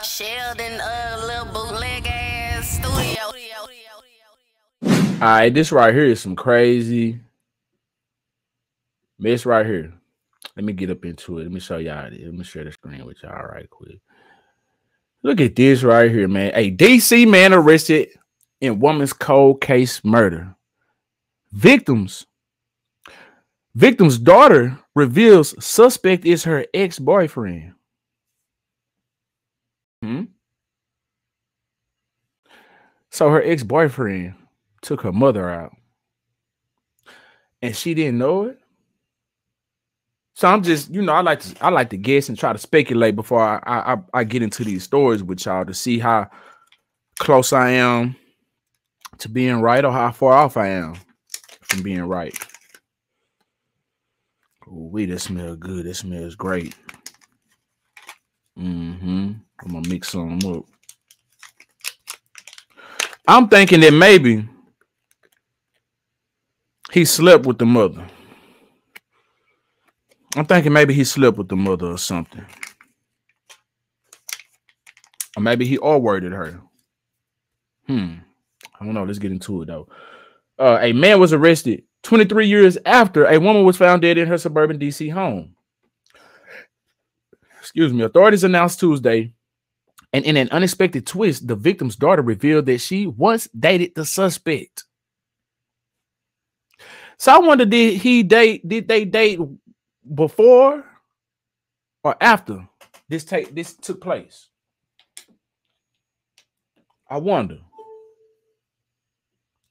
Sheldon, little bootleg ass studio. All right, this right here is some crazy mess right here. Let me get up into it. Let me show y'all. Let me share the screen with y'all right quick. Look at this right here, man. A DC man arrested in woman's cold case murder. Victim's daughter reveals suspect is her ex-boyfriend. So her ex-boyfriend took her mother out, and she didn't know it. So I'm just, I like to guess and try to speculate before I get into these stories with y'all to see how close I am to being right or how far off I am from being right. Ooh, this smells good. This smells great. I'm gonna mix some up. I'm thinking that maybe he slept with the mother. I'm thinking maybe he slept with the mother or something. Or maybe he R-worded her. I don't know. Let's get into it, though. A man was arrested 23 years after a woman was found dead in her suburban D.C. home. Excuse me. Authorities announced Tuesday, and in an unexpected twist, the victim's daughter revealed that she once dated the suspect. So I wonder, did they date before or after this took place? I wonder.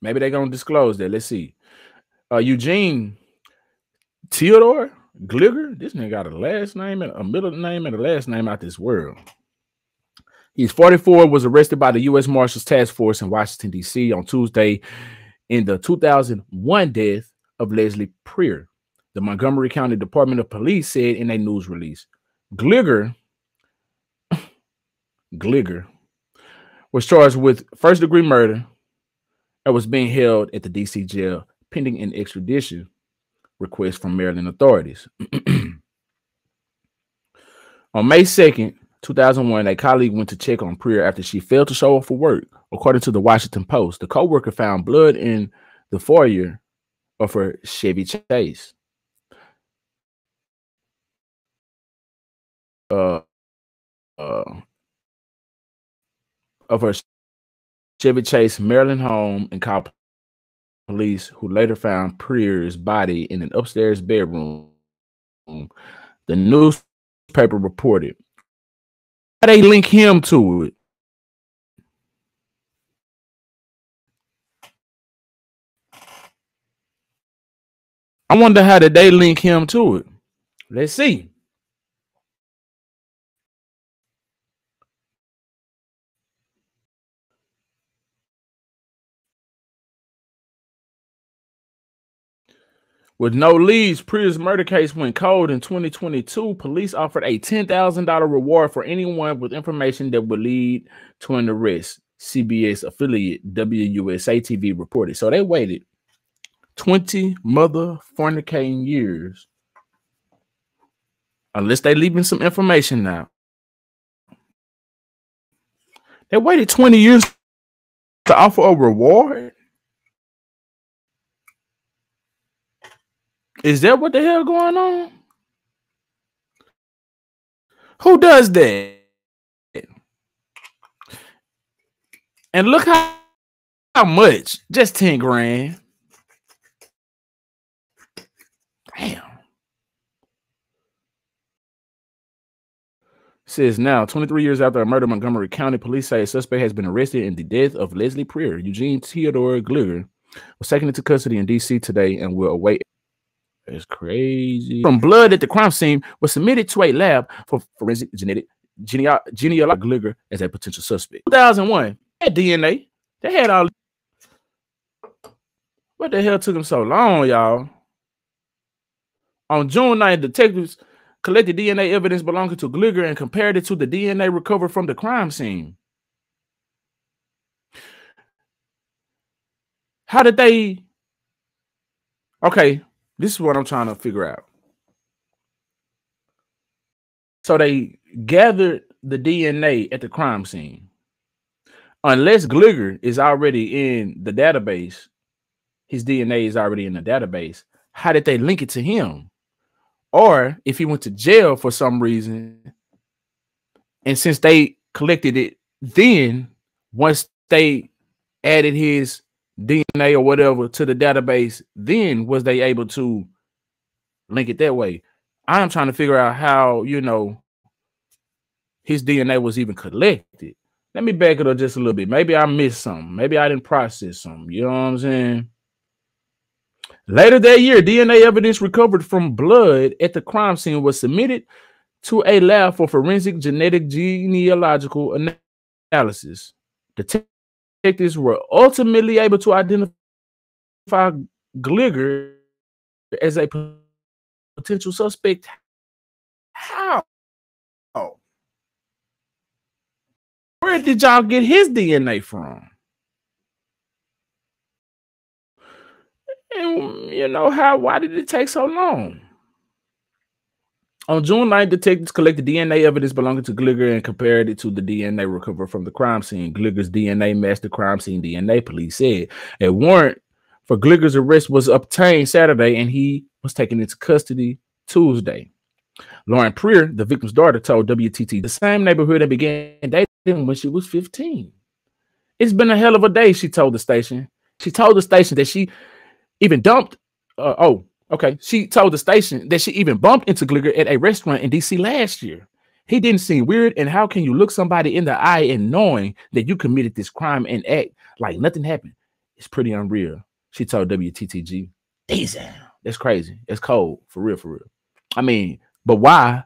Maybe they're gonna disclose that. Let's see. Eugene Theodore Gliger. This nigga got a last name and a middle name and a last name out this world. He's 44, was arrested by the U.S. Marshals Task Force in Washington, D.C. on Tuesday in the 2001 death of Leslie Prier. The Montgomery County Department of Police said in a news release. Gliger was charged with first-degree murder and was being held at the D.C. jail pending an extradition request from Maryland authorities. On May 2nd, 2001, a colleague went to check on Prier after she failed to show up for work. According to the Washington Post, the co-worker found blood in the foyer of her Chevy Chase. Of her Chevy Chase, Maryland home, and called police, who later found Prier's body in an upstairs bedroom. The newspaper reported. How they link him to it? I wonder how did they link him to it? Let's see. With no leads, Prier's murder case went cold in 2022. Police offered a $10,000 reward for anyone with information that would lead to an arrest. CBS affiliate WUSA TV reported. So they waited 20 mother fornicating years. Unless they leaving some information now. They waited 20 years to offer a reward? Is that what the hell going on? Who does that? And look how much. Just 10 grand. Damn. Says now, 23 years after a murder, Montgomery County police say a suspect has been arrested in the death of Leslie Prier. Eugene Theodore Gliger was taken into custody in D.C. today and will await. It's crazy. From blood at the crime scene was submitted to a lab for forensic genealogy Gliger as a potential suspect. 2001, they had DNA. They had all. What the hell took them so long, y'all? On June 9th, detectives collected DNA evidence belonging to Gliger and compared it to the DNA recovered from the crime scene. How did they? Okay, this is what I'm trying to figure out. So they gathered the DNA at the crime scene. Unless Gligor is already in the database, his DNA is already in the database. How did they link it to him? Or if he went to jail for some reason, and since they collected it, then once they added his DNA or whatever to the database, then was they able to link it that way? I'm trying to figure out how, his DNA was even collected. Let me back it up just a little bit. Maybe I missed something. Maybe I didn't process something. You know what I'm saying? Later that year, DNA evidence recovered from blood at the crime scene was submitted to a lab for forensic genetic genealogical analysis. Detectives were ultimately able to identify Gligor as a potential suspect. How? Where did y'all get his DNA from? And why did it take so long? On June 9th, detectives collected DNA evidence belonging to Gligor and compared it to the DNA recovered from the crime scene. Gligor's DNA matched the crime scene DNA, police said. A warrant for Gligor's arrest was obtained Saturday, and he was taken into custody Tuesday. Lauren Preer, the victim's daughter, told WTT the same neighborhood that began dating when she was 15. It's been a hell of a day, she told the station. She told the station that she even dumped. She told the station that she even bumped into Gligor at a restaurant in DC last year. He didn't seem weird, and how can you look somebody in the eye and knowing that you committed this crime and act like nothing happened? It's pretty unreal, she told WTTG. Damn, that's crazy. That's cold, for real, for real. I mean, but why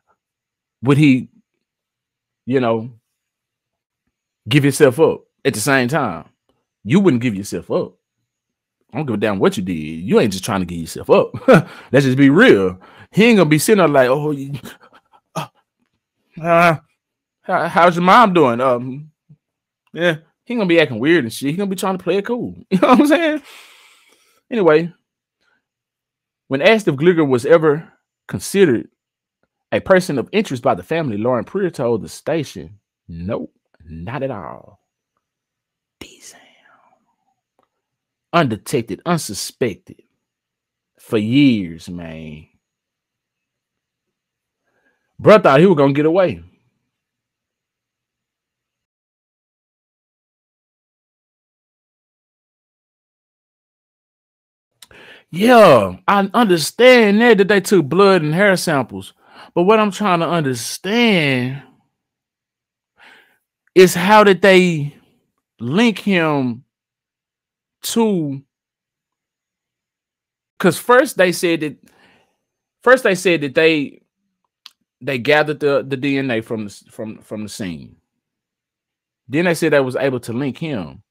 would he, give yourself up at the same time? You wouldn't give yourself up. I don't give a damn what you did. You ain't just trying to get yourself up. Let's just be real. He ain't gonna be sitting there like, how's your mom doing? Yeah, he ain't gonna be acting weird and shit. He gonna be trying to play it cool. You know what I'm saying? Anyway, when asked if Gligor was ever considered a person of interest by the family, Lauren Preer told the station, nope, not at all. Undetected, unsuspected for years, man. Bro thought he was gonna get away. Yeah, I understand that they took blood and hair samples, but what I'm trying to understand is how did they link him to? Because first they said that they gathered the DNA from the scene. Then they said they was able to link him.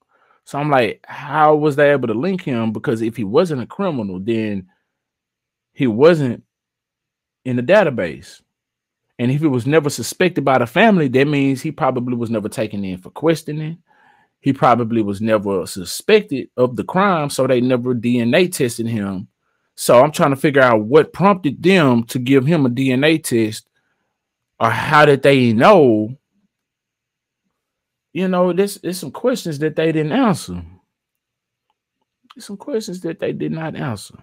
So I'm like, how was they able to link him? Because if he wasn't a criminal, then he wasn't in the database. And if he was never suspected by the family, that means he probably was never taken in for questioning. He probably was never suspected of the crime, so they never DNA tested him. So I'm trying to figure out what prompted them to give him a DNA test, or how did they know? There's some questions that they didn't answer. There's some questions that they did not answer.